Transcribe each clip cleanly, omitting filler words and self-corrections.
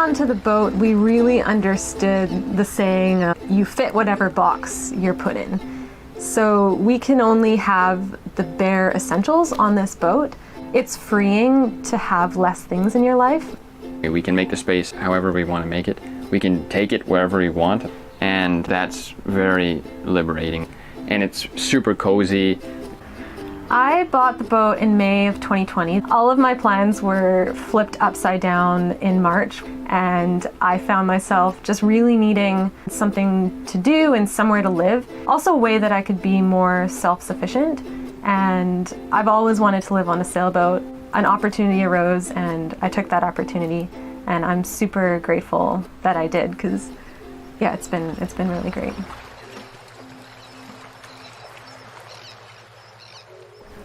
onto the boat, we really understood the saying, you fit whatever box you're put in. So we can only have the bare essentials on this boat. It's freeing to have less things in your life. We can make the space however we want to make it. We can take it wherever we want, and that's very liberating. And it's super cozy. I bought the boat in May of 2020. All of my plans were flipped upside down in March, and I found myself just really needing something to do and somewhere to live. Also a way that I could be more self-sufficient, and I've always wanted to live on a sailboat. An opportunity arose and I took that opportunity, and I'm super grateful that I did, because yeah, it's been really great.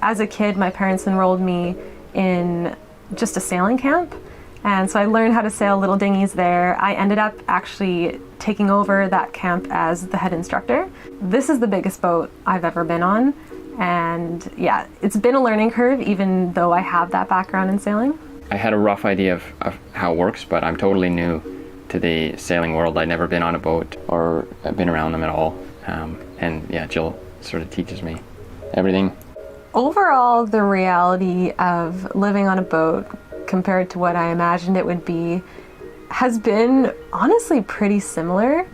As a kid, my parents enrolled me in just a sailing camp, and so I learned how to sail little dinghies there. I ended up actually taking over that camp as the head instructor. This is the biggest boat I've ever been on, and yeah, it's been a learning curve even though I have that background in sailing. I had a rough idea of how it works, but I'm totally new to the sailing world. I'd never been on a boat or been around them at all, and yeah, Jill sort of teaches me everything. Overall, the reality of living on a boat compared to what I imagined it would be has been honestly pretty similar.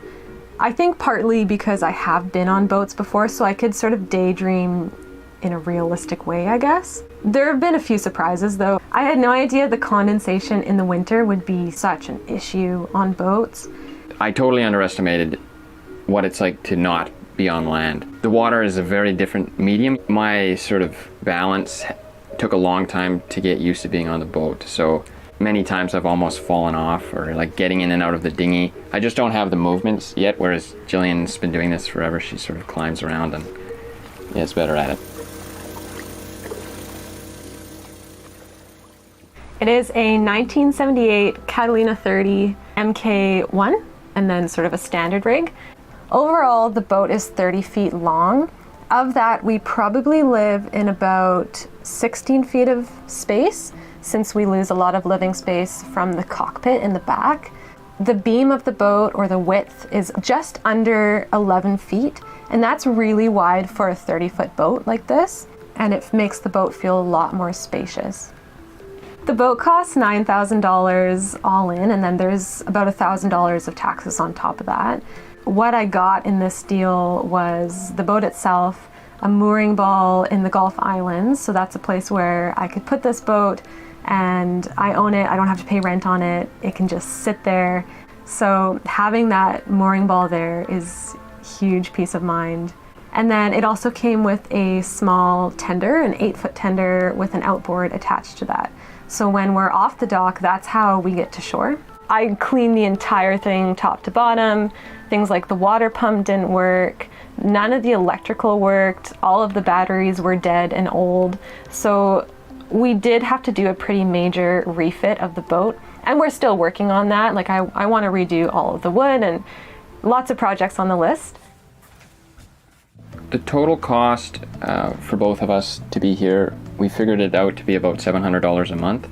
I think partly because I have been on boats before, so I could sort of daydream in a realistic way, I guess. There have been a few surprises though. I had no idea the condensation in the winter would be such an issue on boats. I totally underestimated what it's like to not be on land. The water is a very different medium. My sort of balance took a long time to get used to being on the boat. So many times I've almost fallen off, or like getting in and out of the dinghy. I just don't have the movements yet, whereas Jillian's been doing this forever. She sort of climbs around and is better at it. It is a 1978 Catalina 30 MK1, and then sort of a standard rig. Overall, the boat is 30 feet long. Of that, we probably live in about 16 feet of space, since we lose a lot of living space from the cockpit in the back. The beam of the boat, or the width, is just under 11 feet, and that's really wide for a 30-foot boat like this, and it makes the boat feel a lot more spacious. The boat costs $9,000 all in, and then there's about $1,000 of taxes on top of that. What I got in this deal was the boat itself, a mooring ball in the Gulf Islands, so that's a place where I could put this boat and I own it, I don't have to pay rent on it, it can just sit there. So having that mooring ball there is a huge peace of mind. And then it also came with a small tender, an 8-foot tender with an outboard attached to that. So when we're off the dock, that's how we get to shore. I cleaned the entire thing top to bottom. Things like the water pump didn't work, none of the electrical worked, all of the batteries were dead and old. So we did have to do a pretty major refit of the boat, and we're still working on that. Like I want to redo all of the wood, and lots of projects on the list. The total cost for both of us to be here, we figured it out to be about $700 a month,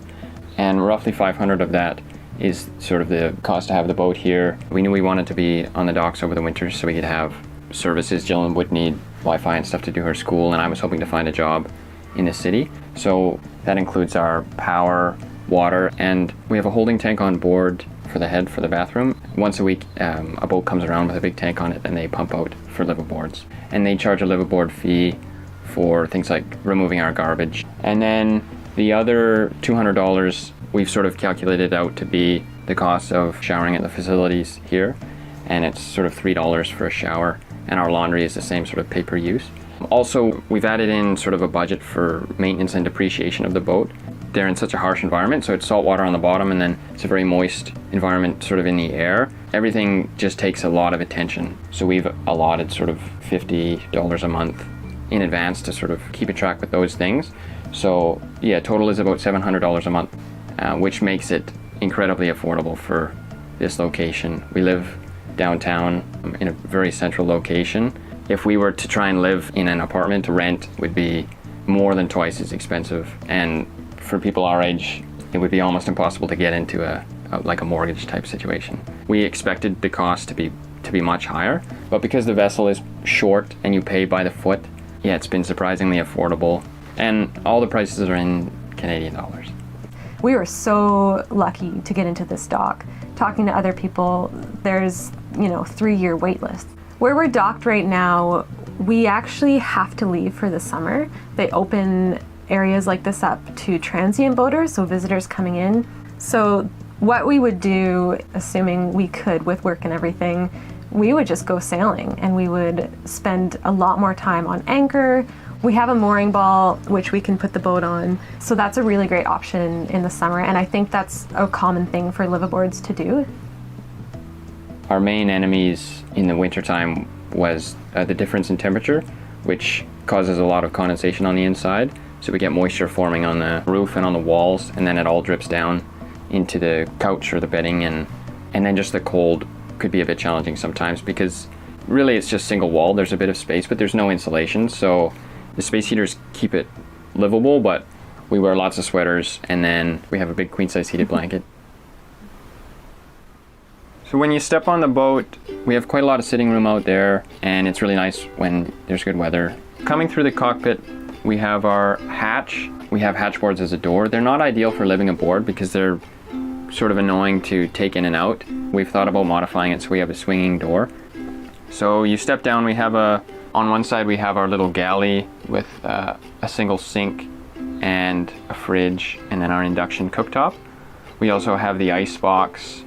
and roughly $500 of that is sort of the cost to have the boat here. We knew we wanted to be on the docks over the winter so we could have services. Jillian would need Wi-Fi and stuff to do her school, and I was hoping to find a job in the city. So that includes our power, water, and we have a holding tank on board for the head for the bathroom. Once a week, a boat comes around with a big tank on it and they pump out for liveaboards. And they charge a liveaboard fee for things like removing our garbage. And then the other $200 we've sort of calculated out to be the cost of showering at the facilities here, and it's sort of $3 for a shower, and our laundry is the same sort of pay-per-use. Also, we've added in sort of a budget for maintenance and depreciation of the boat. They're in such a harsh environment, so it's salt water on the bottom, and then it's a very moist environment sort of in the air. Everything just takes a lot of attention, so we've allotted sort of $50 a month in advance to sort of keep a track with those things. So yeah, total is about $700 a month. Which makes it incredibly affordable for this location. We live downtown in a very central location. If we were to try and live in an apartment, rent would be more than twice as expensive. And for people our age, it would be almost impossible to get into a like a mortgage type situation. We expected the cost to be much higher, but because the vessel is short and you pay by the foot, yeah, it's been surprisingly affordable, and all the prices are in Canadian dollars. We were so lucky to get into this dock. Talking to other people, there's, 3-year wait list. Where we're docked right now, we actually have to leave for the summer. They open areas like this up to transient boaters, so visitors coming in. So what we would do, assuming we could with work and everything, we would just go sailing and we would spend a lot more time on anchor. We have a mooring ball which we can put the boat on. So that's a really great option in the summer, and I think that's a common thing for liveaboards to do. Our main enemies in the wintertime was the difference in temperature, which causes a lot of condensation on the inside. So we get moisture forming on the roof and on the walls, and then it all drips down into the couch or the bedding, and then just the cold could be a bit challenging sometimes because really it's just single wall. There's a bit of space, but there's no insulation. So the space heaters keep it livable, but we wear lots of sweaters, and then we have a big queen size heated blanket. So when you step on the boat, we have quite a lot of sitting room out there, and it's really nice when there's good weather. Coming through the cockpit, we have our hatch. We have hatch boards as a door. They're not ideal for living aboard because they're sort of annoying to take in and out. We've thought about modifying it so we have a swinging door. So you step down, on one side we have our little galley with a single sink and a fridge, and then our induction cooktop. We also have the ice box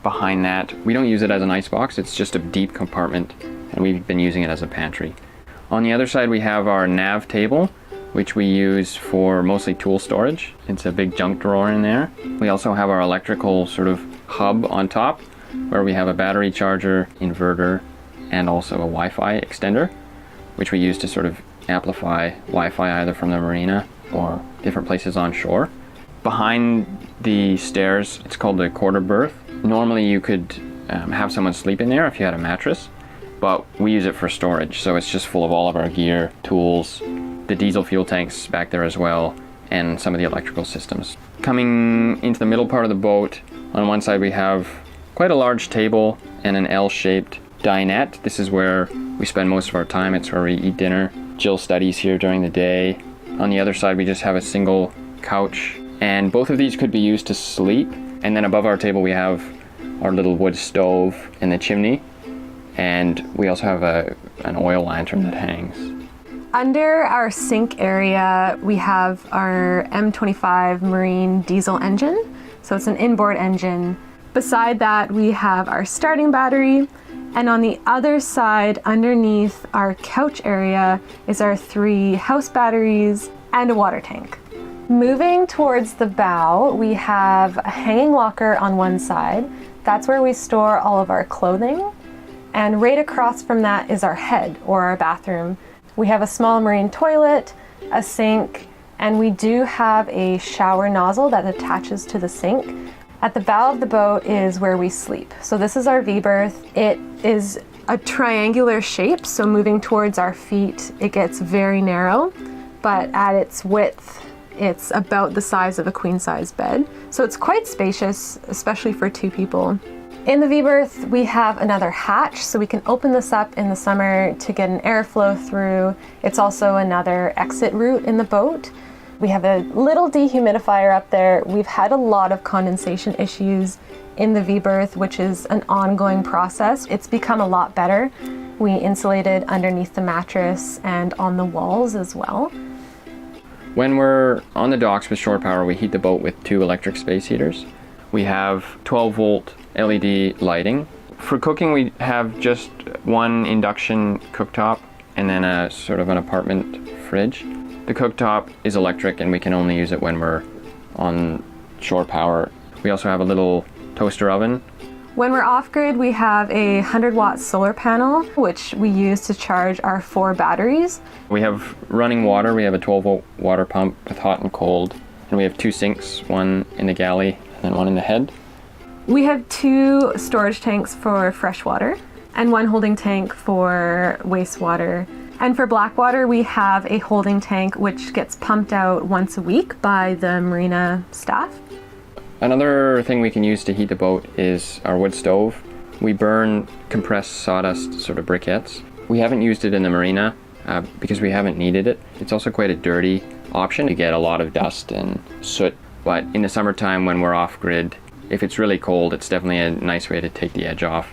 behind that. We don't use it as an ice box, it's just a deep compartment, and we've been using it as a pantry. On the other side we have our nav table, which we use for mostly tool storage. It's a big junk drawer in there. We also have our electrical sort of hub on top, where we have a battery charger, inverter, and also a Wi-Fi extender, which we use to sort of amplify Wi-Fi either from the marina or different places on shore. Behind the stairs, it's called the quarter berth. Normally you could have someone sleep in there if you had a mattress, but we use it for storage, so it's just full of all of our gear, tools, the diesel fuel tanks back there as well, and some of the electrical systems. Coming into the middle part of the boat, on one side we have quite a large table and an L-shaped dinette. This is where we spend most of our time. It's where we eat dinner. Jill studies here during the day. On the other side we just have a single couch, and both of these could be used to sleep. And then above our table we have our little wood stove and the chimney, and we also have an oil lantern that hangs. Under our sink area, we have our M25 marine diesel engine. So it's an inboard engine. Beside that, we have our starting battery. And on the other side, underneath our couch area, is our 3 house batteries and a water tank. Moving towards the bow, we have a hanging locker on one side. That's where we store all of our clothing. And right across from that is our head, or our bathroom. We have a small marine toilet, a sink, and we do have a shower nozzle that attaches to the sink. At the bow of the boat is where we sleep. So this is our V-berth. It is a triangular shape, so moving towards our feet, it gets very narrow, but at its width, it's about the size of a queen size bed. So it's quite spacious, especially for 2 people. In the V-berth, we have another hatch, so we can open this up in the summer to get an airflow through. It's also another exit route in the boat. We have a little dehumidifier up there. We've had a lot of condensation issues in the V-berth, which is an ongoing process. It's become a lot better. We insulated underneath the mattress and on the walls as well. When we're on the docks with shore power, we heat the boat with 2 electric space heaters. We have 12-volt LED lighting. For cooking, we have just 1 induction cooktop and then a sort of an apartment fridge. The cooktop is electric and we can only use it when we're on shore power. We also have a little toaster oven. When we're off-grid, we have a 100-watt solar panel, which we use to charge our 4 batteries. We have running water. We have a 12-volt water pump with hot and cold. And we have 2 sinks, one in the galley and then one in the head. We have 2 storage tanks for fresh water and 1 holding tank for wastewater. And for blackwater, we have a holding tank which gets pumped out once a week by the marina staff. Another thing we can use to heat the boat is our wood stove. We burn compressed sawdust sort of briquettes. We haven't used it in the marina because we haven't needed it. It's also quite a dirty option to get a lot of dust and soot. But in the summertime when we're off grid, if it's really cold, it's definitely a nice way to take the edge off.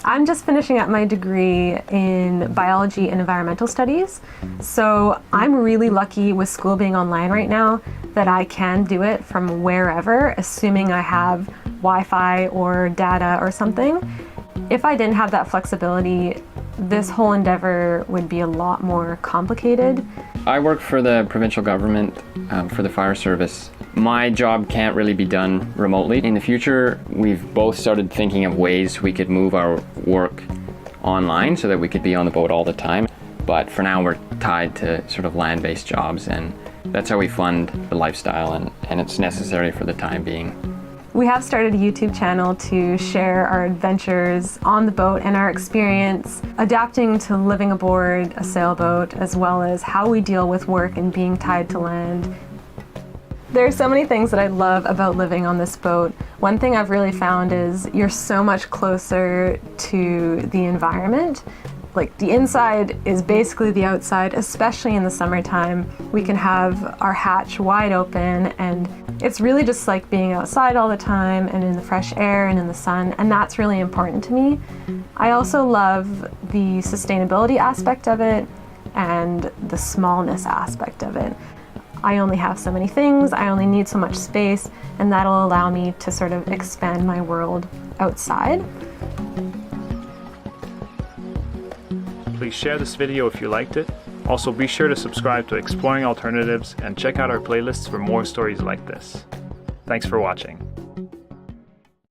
I'm just finishing up my degree in biology and environmental studies. So I'm really lucky with school being online right now that I can do it from wherever, assuming I have Wi-Fi or data or something. If I didn't have that flexibility, this whole endeavor would be a lot more complicated. I work for the provincial government, for the fire service. My job can't really be done remotely. In the future, we've both started thinking of ways we could move our work online so that we could be on the boat all the time. But for now, we're tied to sort of land-based jobs, and that's how we fund the lifestyle, and it's necessary for the time being. We have started a YouTube channel to share our adventures on the boat and our experience adapting to living aboard a sailboat, as well as how we deal with work and being tied to land. There are so many things that I love about living on this boat. One thing I've really found is you're so much closer to the environment. Like, the inside is basically the outside, especially in the summertime. We can have our hatch wide open, and it's really just like being outside all the time and in the fresh air and in the sun, and that's really important to me. I also love the sustainability aspect of it and the smallness aspect of it. I only have so many things, I only need so much space, and that'll allow me to sort of expand my world outside. Please share this video if you liked it. Also, be sure to subscribe to Exploring Alternatives and check out our playlists for more stories like this. Thanks for watching.